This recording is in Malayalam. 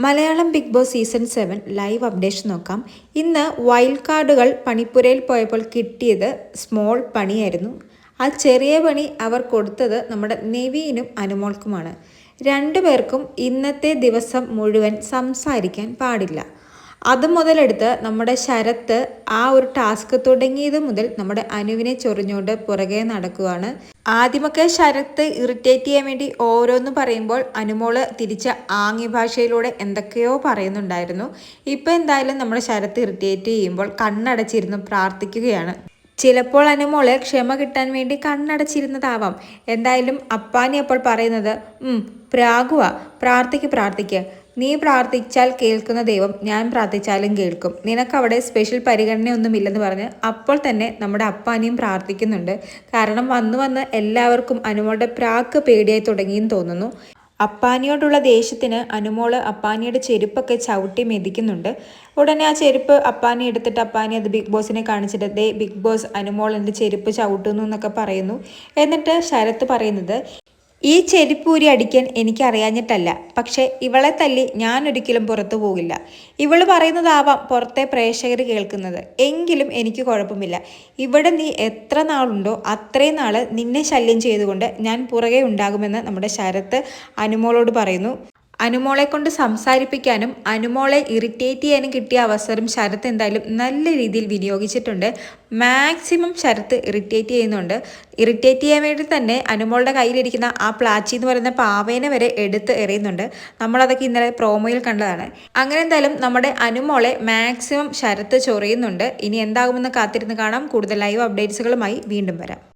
Malayalam Bigg Boss season 7 live updation നോക്കാം. ഇന്ന് വൈൽഡ് കാർഡുകൾ പണിപ്പുരയിൽ പോയപ്പോൾ കിട്ടിയത് സ്മോൾ പണിയായിരുന്നു. ആ ചെറിയ പണി അവർ കൊടുത്തത് നമ്മുടെ നെവീനും അനുമോൾക്കുമാണ്. രണ്ടുപേർക്കും ഇന്നത്തെ ദിവസം മുഴുവൻ സംസാരിക്കാൻ പാടില്ല. അത് മുതലെടുത്ത് നമ്മുടെ ശരത്ത് ആ ഒരു ടാസ്ക് തുടങ്ങിയത് മുതൽ നമ്മുടെ അനുവിനെ ചൊറിഞ്ഞുകൊണ്ട് പുറകെ നടക്കുകയാണ്. ആദ്യമൊക്കെ ശരത്ത് ഇറിറ്റേറ്റ് ചെയ്യാൻ വേണ്ടി ഓരോന്ന് പറയുമ്പോൾ അനുമോള് തിരിച്ച ആംഗ്യ ഭാഷയിലൂടെ എന്തൊക്കെയോ പറയുന്നുണ്ടായിരുന്നു. ഇപ്പം എന്തായാലും നമ്മുടെ ശരത്ത് ഇറിറ്റേറ്റ് ചെയ്യുമ്പോൾ കണ്ണടച്ചിരുന്ന് പ്രാർത്ഥിക്കുകയാണ്. ചിലപ്പോൾ അനുമോള് ക്ഷമ കിട്ടാൻ വേണ്ടി കണ്ണടച്ചിരുന്നതാവാം. എന്തായാലും അപ്പാനി അപ്പോൾ പറയുന്നത് പ്രാഗുക, പ്രാർത്ഥിക്ക്, നീ പ്രാർത്ഥിച്ചാൽ കേൾക്കുന്ന ദൈവം ഞാൻ പ്രാർത്ഥിച്ചാലും കേൾക്കും, നിനക്കവിടെ സ്പെഷ്യൽ പരിഗണനയൊന്നുമില്ലെന്ന് പറഞ്ഞ് അപ്പോൾ തന്നെ നമ്മുടെ അപ്പാനിയും പ്രാർത്ഥിക്കുന്നുണ്ട്. കാരണം വന്ന് എല്ലാവർക്കും അനുമോളുടെ പ്രാക്ക് പേടിയായി തുടങ്ങിയെന്ന് തോന്നുന്നു. അപ്പാനിയോടുള്ള ദേഷ്യത്തിന് അനുമോള് അപ്പാനിയുടെ ചെരുപ്പൊക്കെ ചവിട്ടി മെതിക്കുന്നുണ്ട്. ഉടനെ ആ ചെരുപ്പ് അപ്പാനി എടുത്തിട്ട് അപ്പാനി അത് ബിഗ് ബോസിനെ കാണിച്ചിട്ട് ദേ ബിഗ് ബോസ് അനുമോൾ എൻ്റെ ചെരുപ്പ് ചവിട്ടുന്നു എന്നൊക്കെ പറയുന്നു. എന്നിട്ട് ശരത്ത് പറയുന്നത്, ഈ ചെരുപ്പൂരി അടിക്കാൻ എനിക്കറിയാഞ്ഞിട്ടല്ല, പക്ഷേ ഇവളെ തല്ലി ഞാനൊരിക്കലും പുറത്തു പോകില്ല. ഇവള് പറയുന്നതാവാം പുറത്തെ പ്രേക്ഷകർ കേൾക്കുന്നത്, എങ്കിലും എനിക്ക് കുഴപ്പമില്ല. ഇവിടെ നീ എത്ര നാളുണ്ടോ അത്രയും നാൾ നിന്നെ ശല്യം ചെയ്തുകൊണ്ട് ഞാൻ പുറകെ ഉണ്ടാകുമെന്ന് നമ്മുടെ ശരത്ത് അനുമോളോട് പറയുന്നു. അനുമോളെ കൊണ്ട് സംസാരിപ്പിക്കാനും അനുമോളെ ഇറിറ്റേറ്റ് ചെയ്യാനും കിട്ടിയ അവസരം ശരത്ത് എന്തായാലും നല്ല രീതിയിൽ വിനിയോഗിച്ചിട്ടുണ്ട്. മാക്സിമം ശരത്ത് ഇറിറ്റേറ്റ് ചെയ്യുന്നുണ്ട്. ഇറിറ്റേറ്റ് ചെയ്യാൻ വേണ്ടി തന്നെ അനുമോളുടെ കയ്യിലിരിക്കുന്ന ആ പ്ലാച്ചി എന്ന് പറയുന്ന പാവേനെ വരെ എടുത്ത് എറിയുന്നുണ്ട്. നമ്മളതൊക്കെ ഇന്നലെ പ്രോമോയിൽ കണ്ടതാണ്. അങ്ങനെ എന്തായാലും നമ്മുടെ അനുമോളെ മാക്സിമം ശരത്ത് ചൊറിയുന്നുണ്ട്. ഇനി എന്താകുമെന്ന് കാത്തിരുന്ന് കാണാം. കൂടുതൽ ലൈവ് അപ്ഡേറ്റ്സുകളുമായി വീണ്ടും വരാം.